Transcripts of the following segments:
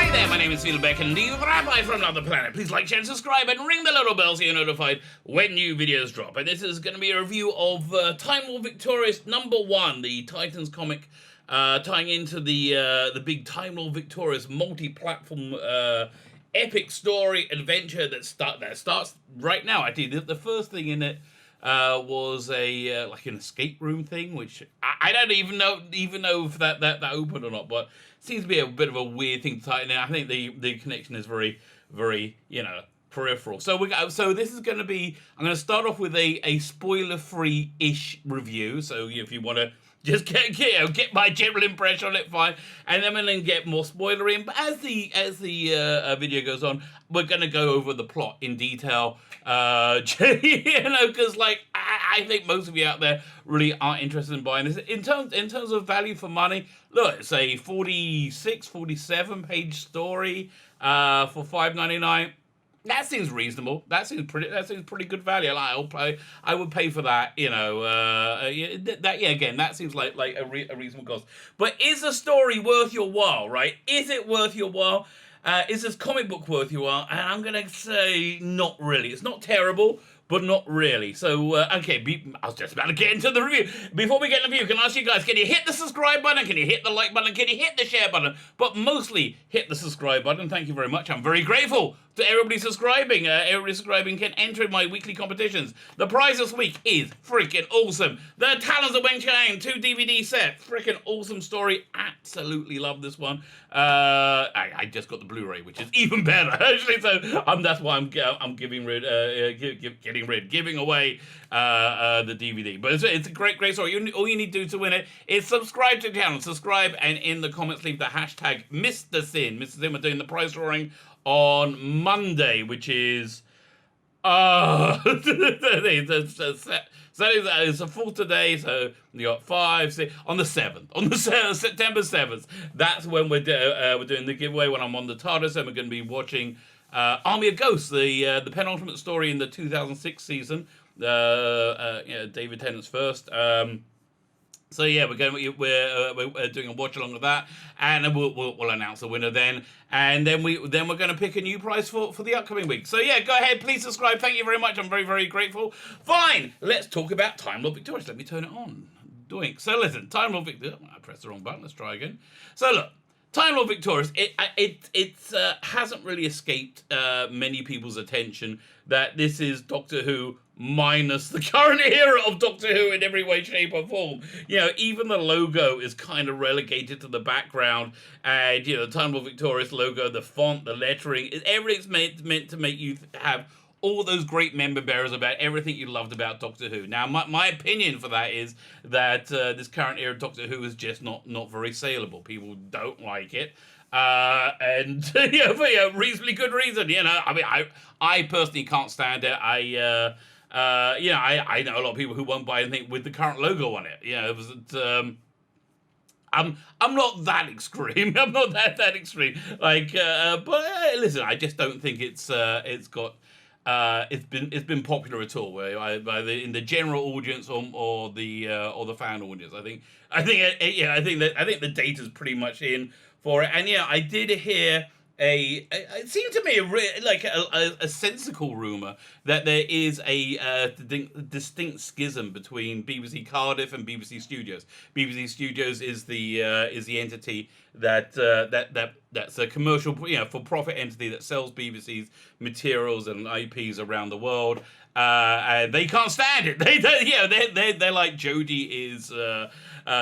Hi there, my name is Beck and the Rabbi from another planet. Please like, share, and subscribe, and ring the little bell so you're notified when new videos drop. And this is going to be a review of Time Lord Victorious #1, the Titans comic, tying into the big Time Lord Victorious multi-platform epic story adventure that starts right now. Actually, the first thing in it was a like an escape room thing, which I don't even know if that opened or not, but seems to be a bit of a weird thing to tighten in. I think the connection is very, very, peripheral. So this is going to be, I'm going to start off with a spoiler-free-ish review. So if you want to just get my general impression on it, fine. And then we're going to get more spoilery. But as the video goes on, we're going to go over the plot in detail. Because I think most of you out there really aren't interested in buying this. In terms of value for money, look, it's a 47 page story for $5.99. That seems reasonable. That seems pretty good value. I would pay for that. Again, that seems like a reasonable cost. But is the story worth your while? Right? Is it worth your while? Is this comic book worth your while? And I'm gonna say not really. It's not terrible, but not really. So, okay, I was just about to get into the review. Before we get in the review, can I ask you guys, can you hit the subscribe button? Can you hit the like button? Can you hit the share button? But mostly, hit the subscribe button. Thank you very much. I'm very grateful to everybody subscribing. Everybody subscribing can enter in my weekly competitions. The prize this week is freaking awesome. The Talons of Weng Chiang 2 DVD set. Freaking awesome story. Absolutely love this one. I just got the Blu-ray, which is even better, actually. So that's why I'm giving away the DVD. But it's a great story. All you need to do to win it is subscribe to the channel. Subscribe, and in the comments leave the hashtag Mr. Sin. Mr. Sin, we're doing the prize drawing on Monday, which is it's a full today, so you got 5, 6 on the 7th, September 7th. That's when we're doing the giveaway, when I'm on the TARDIS, and we're going to be watching Army of Ghosts, the penultimate story in the 2006 season. David Tennant's first. So yeah, we're doing a watch along with that, and then we'll announce the winner then, and then we're going to pick a new prize for the upcoming week. So yeah, go ahead, please subscribe. Thank you very much. I'm very, very grateful. Fine, let's talk about Time Lord Victorious. Let me turn it on. Doink. So listen, Time Lord Victorious. I pressed the wrong button. Let's try again. So look. Time Lord Victorious, it hasn't really escaped many people's attention that this is Doctor Who minus the current era of Doctor Who in every way, shape, or form. Even the logo is kind of relegated to the background, and the Time Lord Victorious logo, the font, the lettering, everything's meant to make you have all those great member bearers about everything you loved about Doctor Who. Now, my opinion for that is that this current era of Doctor Who is just not very saleable. People don't like it. And for reasonably good reason. I personally can't stand it. I know a lot of people who won't buy anything with the current logo on it. I'm not that extreme. I'm not that extreme. But listen, I just don't think it's been popular at all, in the general audience or the fan audience. I think the data's pretty much in for it. And I did hear it seemed to me a sensical rumor that there is a distinct schism between BBC Cardiff and BBC Studios. BBC Studios is the entity that's a commercial, for-profit entity that sells BBC's materials and IPs around the world. And they can't stand it. They're like Jodie is.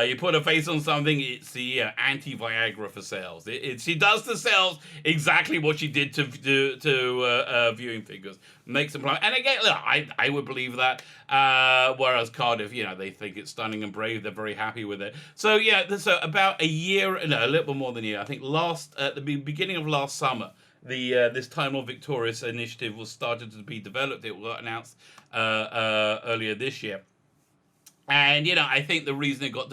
You put a face on something, it's the anti-Viagra for sales. She does to sales exactly what she did to viewing figures. Makes them. And again, look, I would believe that. Whereas Cardiff, they think it's stunning and brave. They're very happy with it. So so about a little bit more than a year. I think at the beginning of last summer, this Time Lord Victorious initiative was started to be developed. It was announced earlier this year. And I think the reason it got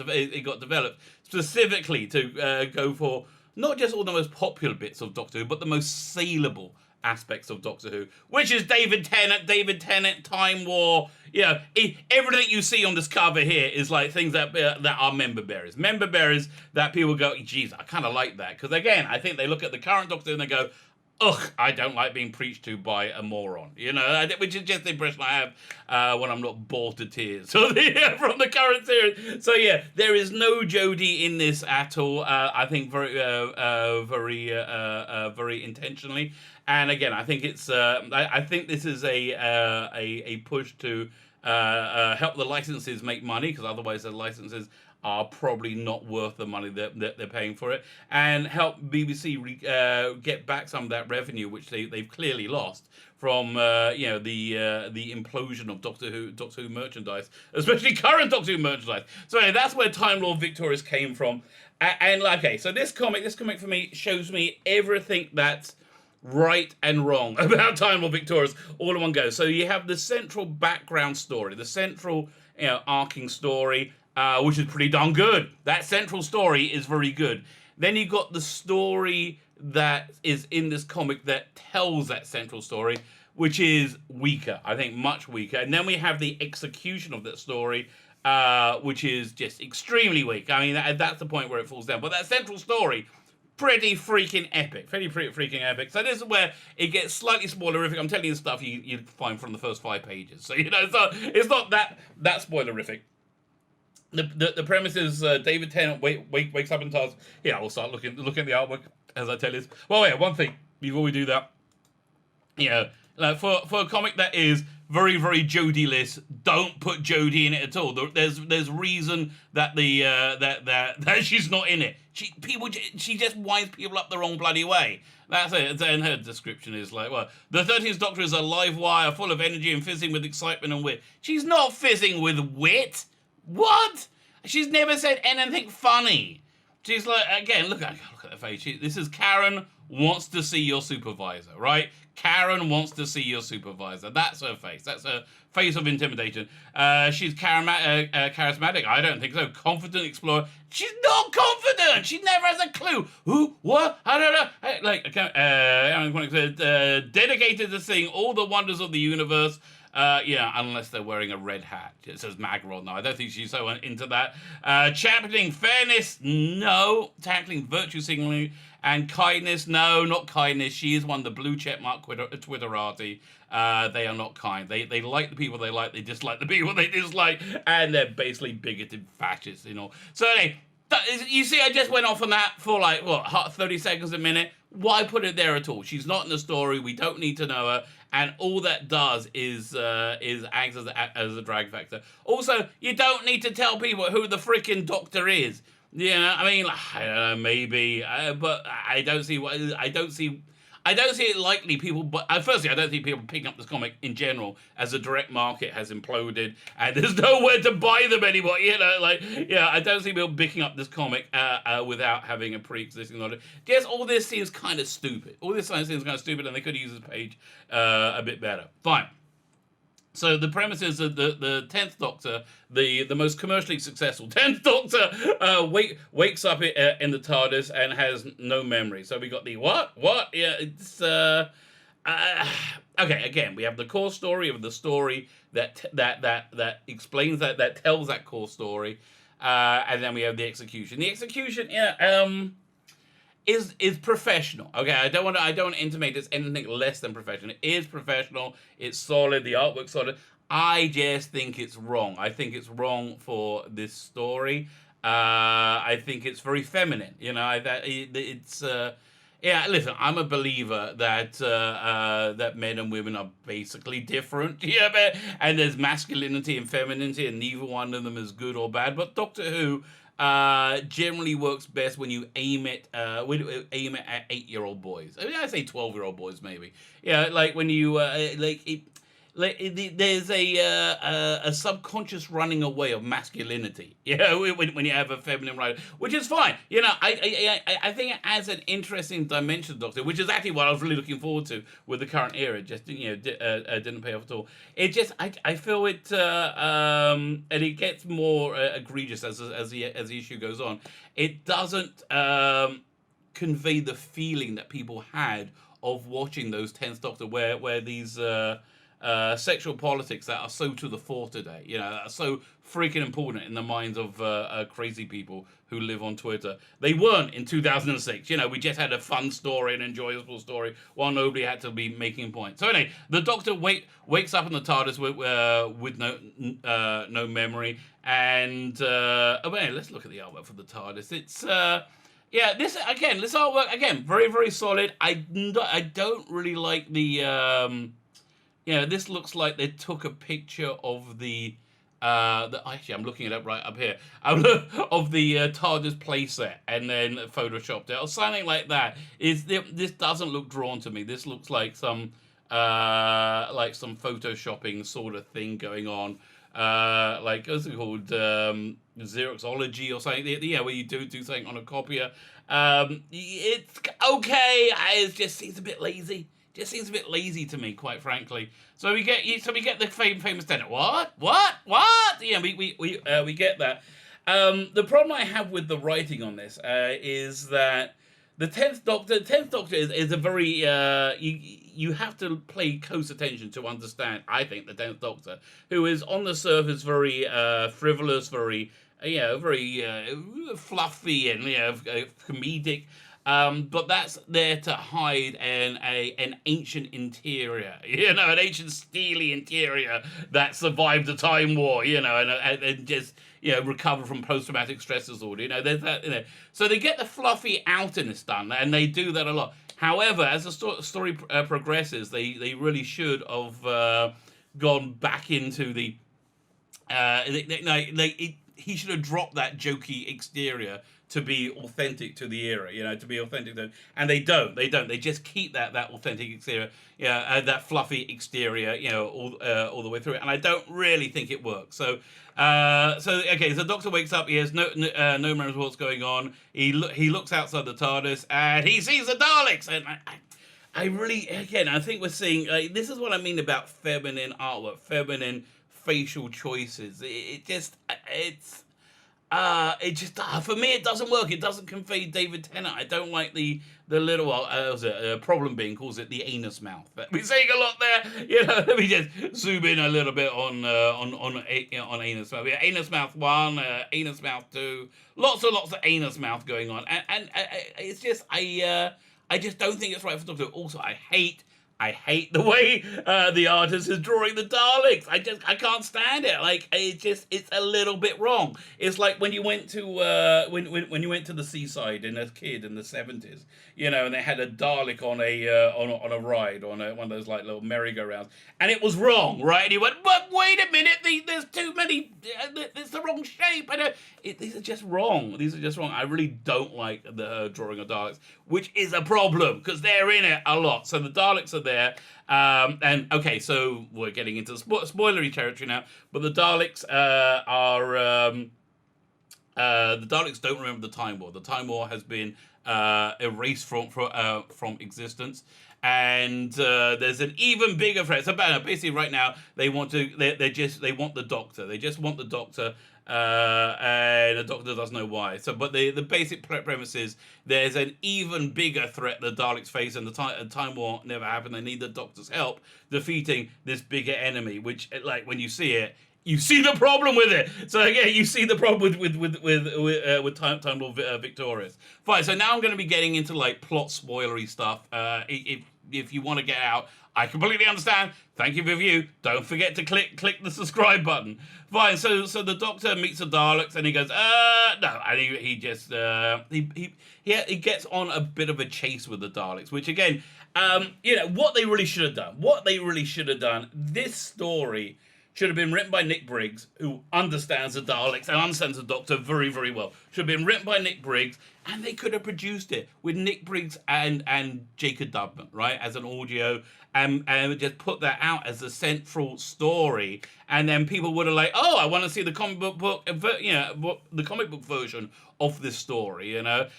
developed specifically to go for not just all the most popular bits of Doctor Who, but the most saleable aspects of Doctor Who, which is David Tennant, Time War. Everything you see on this cover here is like things that are member bearers that people go, geez, I kind of like that, because again, I think they look at the current Doctor and they go, ugh, I don't like being preached to by a moron, which is just the impression I have when I'm not bored to tears from the current series. So yeah, there is no Jodie in this at all. I think very intentionally. And again, I think it's I think this is a push to help the licenses make money, because otherwise the licenses are probably not worth the money that they're paying for it, and help BBC get back some of that revenue which they've clearly lost from the implosion of Doctor Who merchandise, especially current Doctor Who merchandise. So anyway, that's where Time Lord Victorious came from. And okay, so this comic for me shows me everything that's right and wrong about Time Lord Victorious all in one go. So you have the central background story, the central arcing story, which is pretty darn good. That central story is very good. Then you got the story that is in this comic that tells that central story, which is weaker, I think much weaker. And then we have the execution of that story, which is just extremely weak. I mean, that's the point where it falls down. But that central story, pretty freaking epic. Pretty freaking epic. So this is where it gets slightly spoilerific. I'm telling you stuff you'd find from the first 5 pages. So, so it's not that spoilerific. The premise is David Tennant wakes up and tells, we'll start looking at the artwork as I tell you. Well, yeah, one thing, before we do that, for a comic that is very, very Jodie-less, don't put Jodie in it at all. There's reason that that she's not in it. She just winds people up the wrong bloody way. That's it. And her description is like, well, the 13th Doctor is a live wire full of energy and fizzing with excitement and wit. She's not fizzing with wit. What? She's never said anything funny. She's like, again, look at the face. This is Karen wants to see your supervisor, right? Karen wants to see your supervisor. That's her face. That's her face of intimidation. She's charismatic. I don't think so. Confident explorer. She's not confident. She never has a clue. Who? What? I don't know. Dedicated to seeing all the wonders of the universe. Unless they're wearing a red hat. It says Magrod now. I don't think she's so into that. Championing fairness, no. Tackling virtue signaling and kindness, no, not kindness. She is one of the blue checkmark Twitterati. They are not kind. They like the people they like. They dislike the people they dislike, and they're basically bigoted fascists, So anyway, you see, I just went off on that for 30 seconds a minute. Why put it there at all? She's not in the story. We don't need to know her. And all that does is acts as a drag factor. Also, you don't need to tell people who the freaking Doctor is. I mean, I don't know, maybe, but I don't see it likely people. But firstly, I don't think people picking up this comic in general, as the direct market has imploded and there's nowhere to buy them anymore. I don't see people picking up this comic without having a pre-existing knowledge. Just all this seems kind of stupid. And they could use this page a bit better. Fine. So the premise is that the 10th Doctor, the most commercially successful 10th Doctor, wakes up in the TARDIS and has no memory. So we got the what? Yeah, it's okay. Again, we have the core story of the story that explains that tells that core story, and then we have the execution. The execution, is professional. Okay, I don't want to intimate it's anything less than professional. It is professional. It's solid. The artwork's solid. I just think it's wrong. I think it's wrong for this story. I think it's very feminine. Listen, I'm a believer that that men and women are basically different. And there's masculinity and femininity, and neither one of them is good or bad. But Doctor Who generally works best when you aim it at 8-year-old boys. I mean, I say 12-year-old boys maybe. Like when you there's a subconscious running away of masculinity. When you have a feminine writer, which is fine. I think it adds an interesting dimension to Doctor, which is actually what I was really looking forward to with the current era. Just didn't pay off at all. It just I feel it and it gets more egregious as the issue goes on. It doesn't convey the feeling that people had of watching those 10th Doctor, where these sexual politics that are so to the fore today, that are so freaking important in the minds of crazy people who live on Twitter. They weren't in 2006. We just had a fun story, an enjoyable story, while nobody had to be making points. So anyway, the Doctor wakes up in the TARDIS with no memory, and anyway, let's look at the artwork for the TARDIS. It's this artwork again, very, very solid. I don't really like the this looks like they took a picture of actually, I'm looking it up right up here. Of the TARDIS playset and then photoshopped it or something like that. This doesn't look drawn to me. This looks like some photoshopping sort of thing going on. What's it called? Xeroxology or something. Where you do something on a copier. It's okay. It just seems a bit lazy. Just seems a bit lazy to me, quite frankly. So we get the famous tenet. What? Yeah, we get that. The problem I have with the writing on this is that the 10th Doctor is a very you have to pay close attention to understand, I think, the 10th Doctor, who is on the surface very frivolous, very fluffy and comedic. But that's there to hide an ancient interior, an ancient steely interior that survived the Time War, and just recovered from post-traumatic stress disorder. There's that. So they get the fluffy outerness done, and they do that a lot. However, as the story progresses, they really should have gone back into the. He should have dropped that jokey exterior to be authentic to the era, to be authentic to, and they don't. They just keep that authentic exterior, that fluffy exterior, all the way through it, and I don't really think it works. So the Doctor wakes up. He has no memory of what's going on. He looks outside the TARDIS and he sees the Daleks, and I really, again, I think we're seeing this is what I mean about feminine artwork, feminine facial choices. For me, it doesn't work. It doesn't convey David Tennant. I don't like the little problem being calls it the anus mouth. We're seeing a lot there. Let me just zoom in a little bit on anus mouth. Anus mouth 1, anus mouth 2, lots of anus mouth going on, and it's just I just don't think it's right for Doctor. Also, I hate the way the artist is drawing the Daleks. I can't stand it. It's a little bit wrong. It's like when you went to when you went to the seaside as a kid in the 70s, and they had a Dalek on a ride on one of those little merry-go-rounds, and it was wrong, right? And you went, but wait a minute, there's too many. It's the wrong shape. These are just wrong. I really don't like the drawing of Daleks, which is a problem because they're in it a lot. So the Daleks are there. And okay, so we're getting into spoilery territory now. But the Daleks the Daleks don't remember the Time War. The Time War has been erased from existence. And there's an even bigger threat. So basically, right now they want the Doctor. They just want the Doctor. And the Doctor doesn't know why. But the basic premise is there's an even bigger threat the Daleks face, and the Time War never happened. They need the Doctor's help defeating this bigger enemy. Which, when you see it, you see the problem with it. So again, you see the problem with Time War victorious. Fine. So now I'm going to be getting into plot spoilery stuff. If you want to get out, I completely understand. Thank you for your view. Don't forget to click the subscribe button. Fine. So the Doctor meets the Daleks and he goes, no, and he just he gets on a bit of a chase with the Daleks, which again, what they really should have done. This story should have been written by Nick Briggs, who understands the Daleks and understands the Doctor very, very well. Should have been written by Nick Briggs, and they could have produced it with Nick Briggs and Jacob Dubman, right, as an audio, and just put that out as a central story, and then people would have I want to see the comic book, the comic book version of this story, and they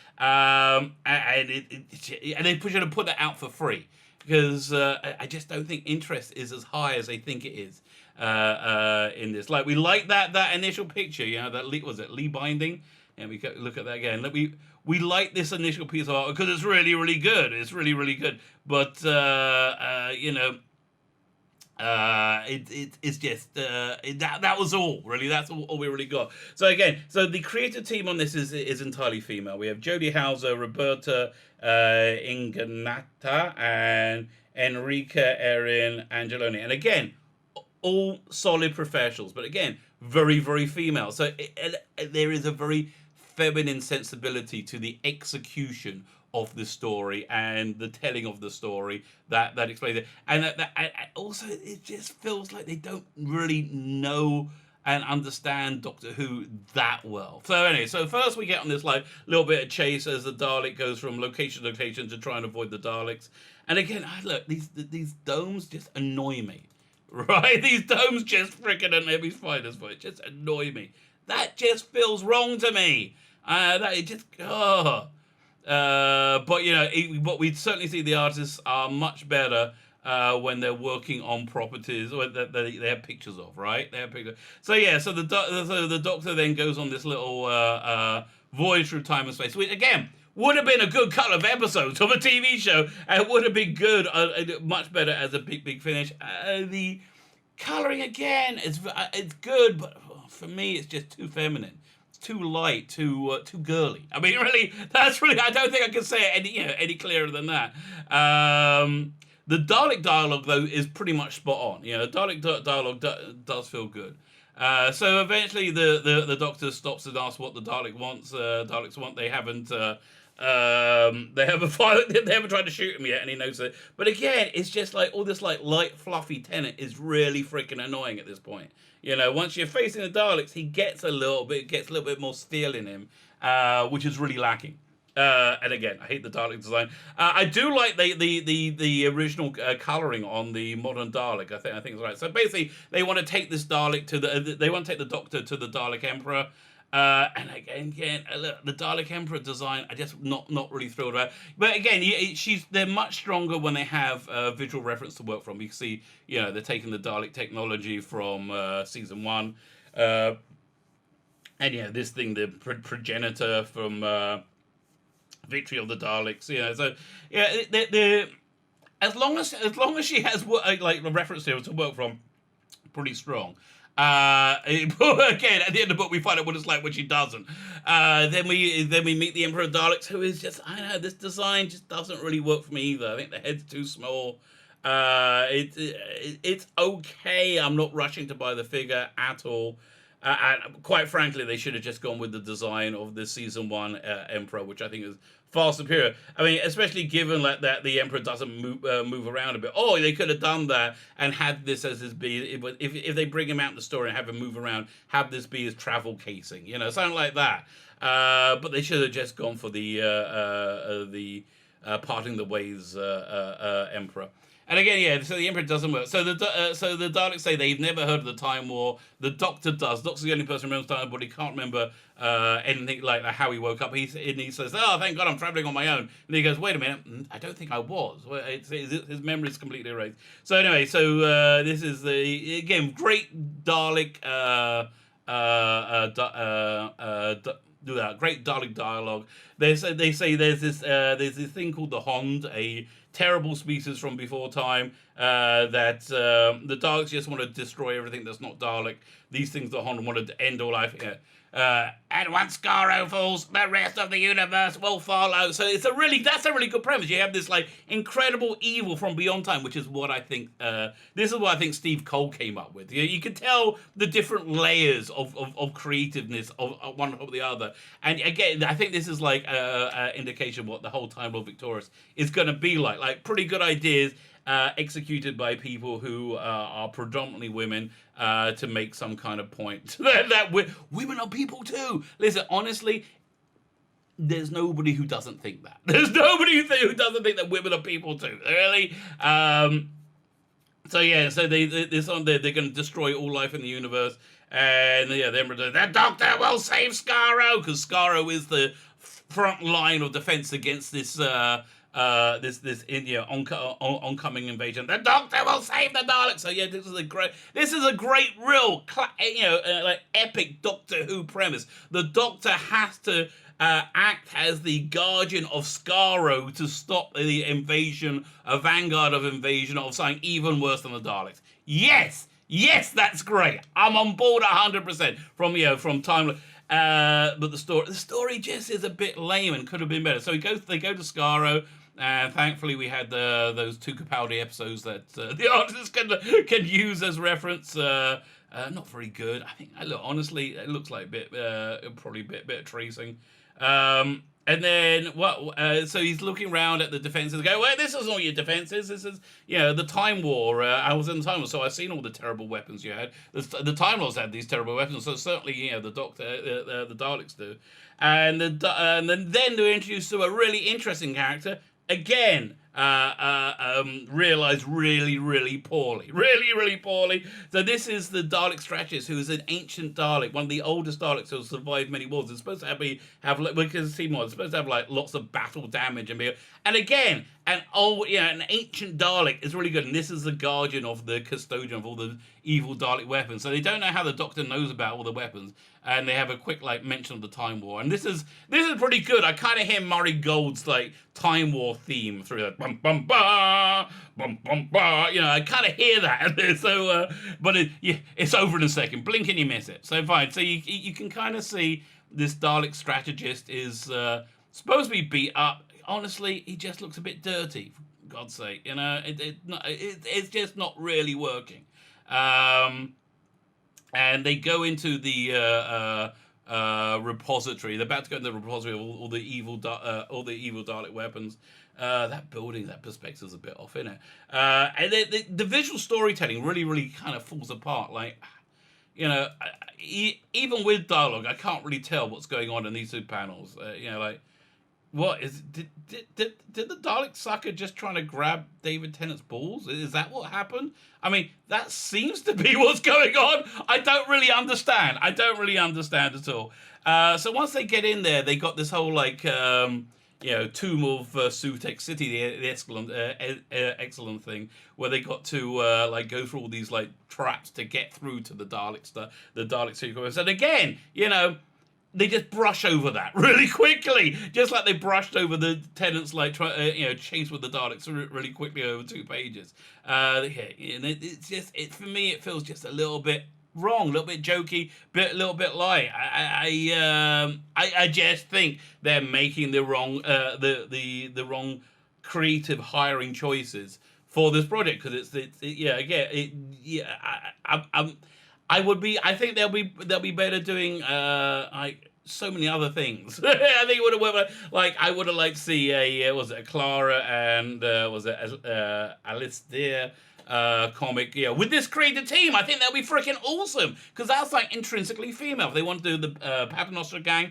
should have put that out for free, because I just don't think interest is as high as they think it is. In this, we like that initial picture, that was it Lee Binding, and we look at that again. we like this initial piece of art because it's really, really good. It's really, really good. But it's just that was all really. That's all we really got. So again, the creative team on this is entirely female. We have Jodie Hauser, Roberta Inganata, and Enrica Erin Angeloni. And again, all solid professionals, but again, very, very female. So there is a very feminine sensibility to the execution of the story and the telling of the story that explains it. And also, it just feels like they don't really know and understand Doctor Who that well. So anyway, first we get on this like little bit of chase as the Dalek goes from location to location to try and avoid the Daleks. And again, look, these domes just annoy me. Right? These domes just freaking annoy me. Spiders, but it just annoy me. That just feels wrong to me. But but we certainly see the artists are much better when they're working on properties or that they have pictures of, right? They have pictures. So the Doctor then goes on this little voyage through time and space, which again would have been a good couple of episodes of a TV show, and it would have been good, much better as a big finish. The coloring again it's good, but for me it's just too feminine. Too light, too girly. I mean, really, that's really. I don't think I can say it any clearer than that. The Dalek dialogue though is pretty much spot on. The Dalek dialogue does feel good. So eventually, the Doctor stops and asks what the Dalek wants. Daleks want. They haven't. They haven't tried to shoot him yet, and he knows it. But again, it's just like all this like light, fluffy Tennant is really freaking annoying at this point. Once you're facing the Daleks, he gets a little bit more steel in him, which is really lacking. And again, I hate the Dalek design. I do like the original coloring on the modern Dalek. I think it's right. So basically, they want to take this Dalek they want to take the Doctor to the Dalek Emperor. And again, look, the Dalek Emperor design, I just not really thrilled about. But again, they're much stronger when they have visual reference to work from. You can see, they're taking the Dalek technology from season 1, and this thing, the progenitor from Victory of the Daleks. So they're as long as she has like a reference to work from, pretty strong. Again, at the end of the book, we find out what it's like when she doesn't. Then we meet the Emperor of Daleks, who is just, I don't know, this design just doesn't really work for me either. I think the head's too small. It's okay. I'm not rushing to buy the figure at all. And quite frankly, they should have just gone with the design of the season 1 Emperor, which I think is far superior. I mean, especially given that the Emperor doesn't move around a bit. Oh, they could have done that and had this as his be. If they bring him out in the story and have him move around, have this be his travel casing, something like that. But they should have just gone for the parting the ways Emperor. And again, so the Emperor doesn't work. So the Daleks say they've never heard of the Time War. The Doctor does. The Doctor's the only person who remembers Time War, but he can't remember anything like how he woke up. He says, "Oh, thank God, I'm traveling on my own." And he goes, "Wait a minute, I don't think I was." Well, his memory is completely erased. So anyway, this is again great Dalek. Great Dalek dialogue. They say there's this thing called the Hond, a terrible species from before time, that the Daleks just want to destroy everything that's not Dalek. These things, the Hond, wanted to end all life. And once Skaro falls, the rest of the universe will follow. So that's a really good premise. You have this like incredible evil from beyond time, which is what I think. This is what I think Steve Cole came up with. You can tell the different layers of creativeness of one over the other. And again, I think this is like an indication of what the whole Time Lord Victorious is going to be like. Like pretty good ideas. Executed by people who are predominantly women to make some kind of point that women are people too. Listen, honestly, there's nobody who doesn't think that. There's nobody who doesn't think that women are people too. Really. So they're going to destroy all life in the universe, and the Doctor will save Skaro, because Skaro is the front line of defense against this. This oncoming invasion. The Doctor will save the Daleks. So this is a great real like epic Doctor Who premise. The Doctor has to act as the guardian of Skaro to stop the invasion, a vanguard of invasion of something even worse than the Daleks. Yes, that's great. I'm on board 100% from time. But the story just is a bit lame and could have been better. So they go to Skaro. And thankfully, we had those two Capaldi episodes that the artists can use as reference. Not very good. I think. Look, honestly, it looks like probably a bit of tracing. And then what? So he's looking around at the defenses. And go, well, this is all your defenses. This is the Time War. I was in the Time War, so I've seen all the terrible weapons you had. The Time Lords had these terrible weapons, so certainly the Doctor, the Daleks do. And then they're introduced to a really interesting character. Again, realized really poorly. So this is the Dalek strategist, who is an ancient Dalek, one of the oldest Daleks who has survived many wars. It's supposed to have we can see more. It's supposed to have like lots of battle damage and again, an ancient Dalek is really good. And this is the guardian of the custodian of all the evil Dalek weapons. So they don't know how the Doctor knows about all the weapons, and they have a quick mention of the Time War. And this is pretty good. I kind of hear Murray Gold's Time War theme through that. Bum bum ba, bum bum ba. I kind of hear that. So, but it's over in a second. Blink and you miss it. So fine. So you can kind of see this Dalek strategist is supposed to be beat up. Honestly, he just looks a bit dirty. For God's sake, it's just not really working. And they go into the repository. They're about to go into the repository of all the evil Dalek weapons. That building, that perspective is a bit off, isn't it? And the visual storytelling really kind of falls apart. Even with dialogue, I can't really tell what's going on in these two panels. What is did the Dalek sucker just trying to grab David Tennant's balls? Is that what happened? I mean, that seems to be what's going on. I don't really understand at all. So once they get in there, they got this whole tomb of Sutex City, the excellent thing, where they got to go through all these traps to get through to the Dalek sequence. And again, they just brush over that really quickly, just like they brushed over the Tennant's chase with the Daleks really quickly over 2 pages. It's just for me, it feels just a little bit wrong, a little bit jokey, a little bit light. I just think they're making the wrong the wrong creative hiring choices for this project, because I think they'll be better doing so many other things. I think it would have worked. I would have liked to see a Clara and Alistair comic, with this creative team. I think that'd be freaking awesome, because that's intrinsically female. If they want to do the Paternoster gang,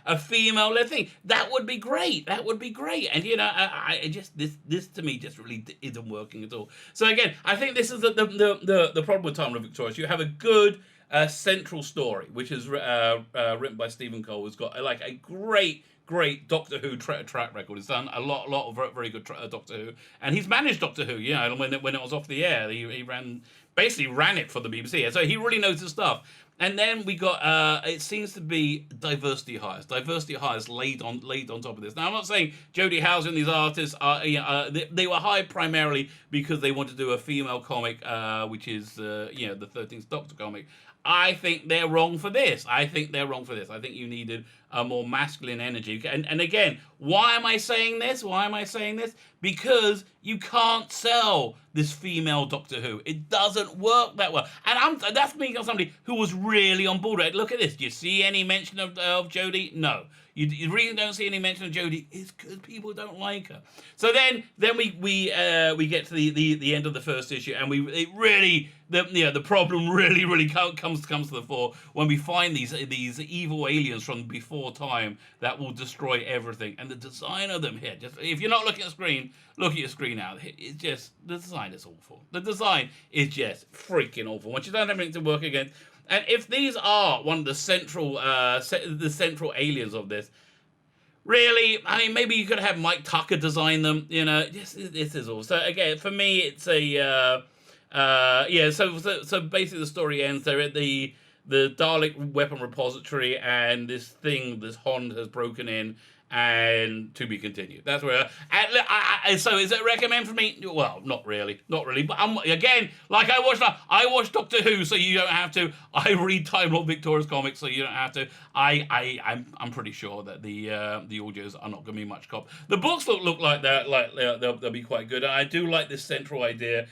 a female-led thing, that would be great. And I just this to me just really isn't working at all. So again, I think this is the problem with Time of Victorious. You have a good central story, which is written by Stephen Cole, who's got a great Doctor Who track record. He's done a lot of very good Doctor Who, and he's managed Doctor Who. When it was off the air, he ran it for the BBC, so he really knows his stuff. And then we got it seems to be diversity hires laid on top of this. Now, I'm not saying Jodie Houser and these artists are they were hired primarily because they wanted to do a female comic, which is the 13th Doctor comic. I think they're wrong for this. I think you needed a more masculine energy. And again, why am I saying this? Because you can't sell this female Doctor Who. It doesn't work that well. And that's me, somebody who was really on board. Look at this. Do you see any mention of Jodie? No. You really don't see any mention of Jodie. It's because people don't like her. So then we get to the end of the first issue, and the problem really comes to the fore when we find these evil aliens from before time that will destroy everything. And the design of them here, just if you're not looking at the screen, look at your screen now. It's just, the design is awful. The design is just freaking awful. Once you don't have anything to work against. And if these are one of the central aliens of this, really, I mean, maybe you could have Mike Tucker design them. This is all. So again, for me, it's a So basically, the story ends. They're at the the Dalek weapon repository and this thing, this Hond has broken in, and to be continued. That's where. So is it a recommend for me? Well, not really. But again, like I watched Doctor Who, so you don't have to. I read Time Lord Victoria's comics, so you don't have to. I'm pretty sure that the audios are not going to be much cop. The books look like that. Like they'll be quite good. And I do like this central idea.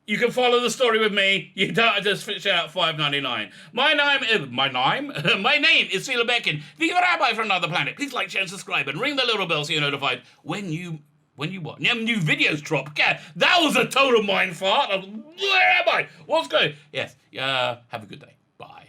You can follow the story with me. You don't have to switch out $5.99. My name is Sheila Beckin, the Rabbi from another planet. Please like, share, and subscribe, and ring the little bell so you're notified when new videos drop. Yeah, that was a total mind fart. Where am I? What's going? Yes. Have a good day. Bye.